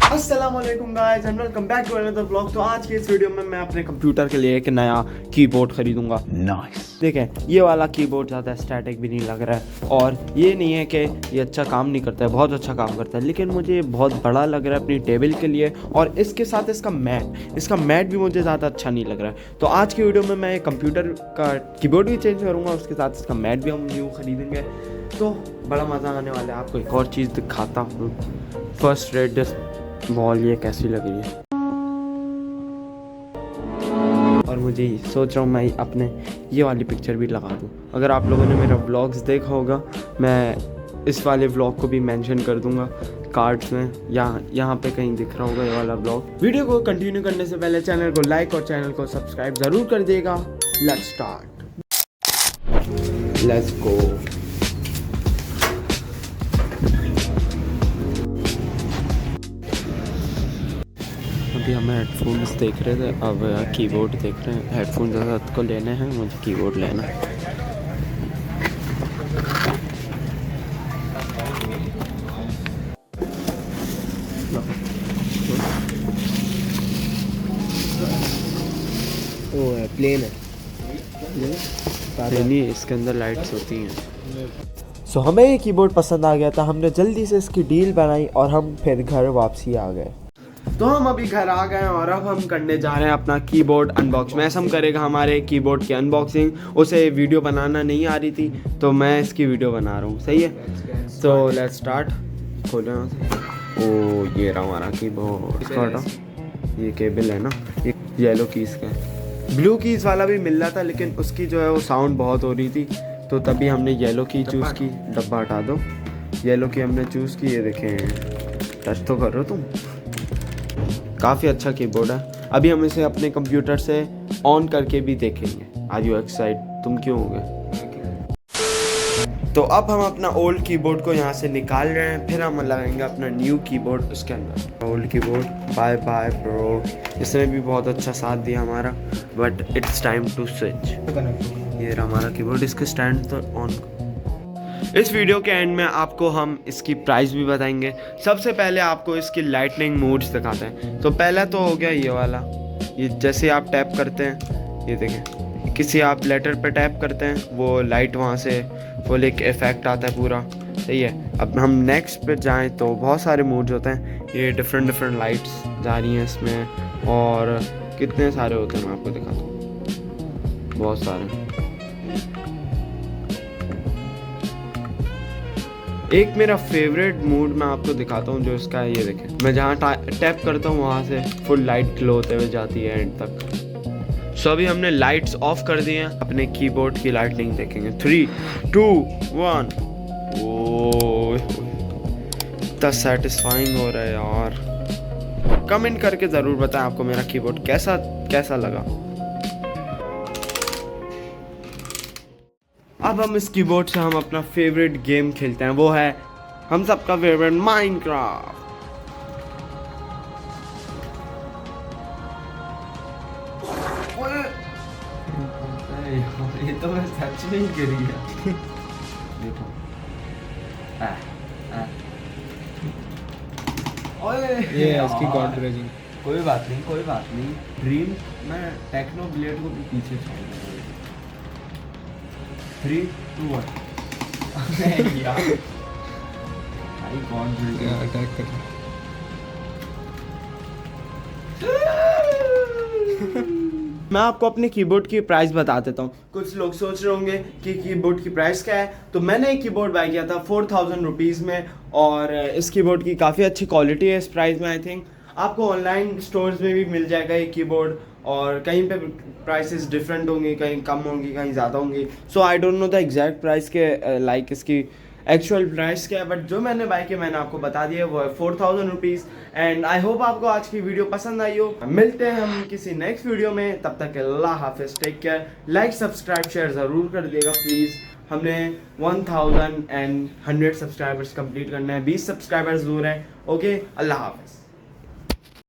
अस्सलामुअलैकुम guys and welcome back to another vlog. तो आज की इस वीडियो में मैं अपने कंप्यूटर के लिए एक नया कीबोर्ड खरीदूंगा। नाइस। देखें, ये वाला कीबोर्ड ज़्यादा स्टैटिक भी नहीं लग रहा है और ये नहीं है कि ये अच्छा काम नहीं करता है, बहुत अच्छा काम करता है, लेकिन मुझे ये बहुत बड़ा लग रहा है अपनी टेबल के लिए। और इसके साथ इसका मैट भी मुझे ज़्यादा अच्छा नहीं लग रहा है। तो आज की वीडियो में मैं कंप्यूटर का कीबोर्ड भी चेंज करूँगा, उसके साथ इसका मैट भी हम न्यू खरीदेंगे। तो बड़ा मज़ा आने वाला है। आपको एक और चीज़ दिखाता हूँ। फर्स्ट रेड बॉल ये कैसी लग रही है, और मुझे सोच रहा हूँ मैं अपने ये वाली पिक्चर भी लगा दूँ। अगर आप लोगों ने मेरा व्लॉग्स देखा होगा, मैं इस वाले व्लॉग को भी मेंशन कर दूँगा कार्ड्स में, यहाँ पे कहीं दिख रहा होगा ये वाला व्लॉग। वीडियो को कंटिन्यू करने से पहले चैनल को लाइक और चैनल को सब्सक्राइब ज़रूर कर दिएगा। Let's start, let's go. अभी हमें हेडफोन्स देख रहे थे, अब कीबोर्ड देख रहे हैं। हेडफोन ज़्यादा को लेने हैं, मुझे कीबोर्ड लेना है। वो है प्लेन है, नहीं, इसके अंदर लाइट्स होती हैं। सो हमें ये कीबोर्ड पसंद आ गया था, हमने जल्दी से इसकी डील बनाई और हम फिर घर वापसी आ गए। तो हम अभी घर आ गए और अब हम करने जा रहे हैं अपना कीबोर्ड अनबॉक्स। मैसम करेगा हमारे कीबोर्ड की अनबॉक्सिंग। उसे वीडियो बनाना नहीं आ रही थी तो मैं इसकी वीडियो बना रहा हूँ, सही है। तो लेट्स स्टार्ट। खोलो यहाँ से। ओ ये रहा हमारा कीबोर्ड। इसका हटाओ, ये केबल है ना, ये येलो कीज़ का है। ब्लू कीज़ वाला भी मिल रहा था लेकिन उसकी जो है वो साउंड बहुत हो रही थी, तो तभी हमने येलो की चूज़ की। डब्बा हटा दो। येलो की हमने चूज़ की। ये देखें, टच तो कर रहे हो तुम। काफ़ी अच्छा कीबोर्ड है। अभी हम इसे अपने कंप्यूटर से ऑन करके भी देखेंगे। Are you excited? तुम क्यों हो गए? तो अब हम अपना ओल्ड कीबोर्ड को यहाँ से निकाल रहे हैं, फिर हम लगाएंगे अपना न्यू कीबोर्ड उसके अंदर। Old keyboard bye bye bro, इसने भी बहुत अच्छा साथ दिया हमारा, but it's time to switch. ये रहा हमारा कीबोर्ड। इसके स्टैंड तो ऑन। इस वीडियो के एंड में आपको हम इसकी प्राइस भी बताएंगे। सबसे पहले आपको इसकी लाइटनिंग मोड्स दिखाते हैं। तो पहला तो हो गया ये वाला, ये जैसे आप टैप करते हैं, ये देखें, किसी आप लेटर पे टैप करते हैं वो लाइट वहाँ से फुल एक इफेक्ट आता है पूरा, सही है। अब हम नेक्स्ट पे जाएं तो बहुत सारे मोड्स होते हैं। ये डिफरेंट लाइट्स जा रही हैं इसमें, और कितने सारे होते हैं मैं आपको दिखाता हूँ, बहुत सारे। एक मेरा फेवरेट मोड मैं आपको दिखाता हूँ जो इसका है, ये देखें। मैं जहाँ टैप करता हूँ वहाँ से फुल लाइट ग्लो होते हुए जाती है एंड तक। सो अभी हमने लाइट्स ऑफ कर दिए हैं, अपने कीबोर्ड की लाइटनिंग देखेंगे। 3, 2, 1। ओह, इतना सेटिस्फाइंग हो रहा है यार। कमेंट करके ज़रूर बताएं आपको मेरा कीबोर्ड कैसा लगा। अब हम इस कीबोर्ड से हम अपना फेवरेट गेम खेलते हैं, वो है हम सबका फेवरेट माइनक्राफ्ट। ये तो मैं सच में ही गिरी है। देखो, ये है उसकी गॉड ब्रेजिंग। कोई बात नहीं। ड्रीम मैं टेक्नो ब्लेड को भी पीछे छोड़ूंगा। 3, 2, 1। यार भाई कौन अटैक कर मैं आपको अपने कीबोर्ड की प्राइस बता देता हूँ। कुछ लोग सोच रहे होंगे कि कीबोर्ड की प्राइस क्या है। तो मैंने एक कीबोर्ड बाय किया था 4000 रुपीज़ में, और इस कीबोर्ड की काफ़ी अच्छी क्वालिटी है इस प्राइस में। आई थिंक आपको ऑनलाइन स्टोर्स में भी मिल जाएगा ये कीबोर्ड, और कहीं पे प्राइसेस डिफरेंट होंगी, कहीं कम होंगी, कहीं ज़्यादा होंगी। So I don't know the exact price के लाइक इसकी एक्चुअल प्राइस क्या है, बट जो मैंने बाय किया मैंने आपको बता दिया वो है 4000 रुपीज़। एंड आई होप आपको आज की वीडियो पसंद आई हो। मिलते हैं हम किसी नेक्स्ट वीडियो में, तब तक अल्लाह हाफिज़, take care. Like subscribe share ज़रूर कर दिएगा प्लीज़। हमने 1100 सब्सक्राइबर्स कंप्लीट करना है, 20 सब्सक्राइबर्स दूर हैं। ओके, अल्लाह हाफिज़।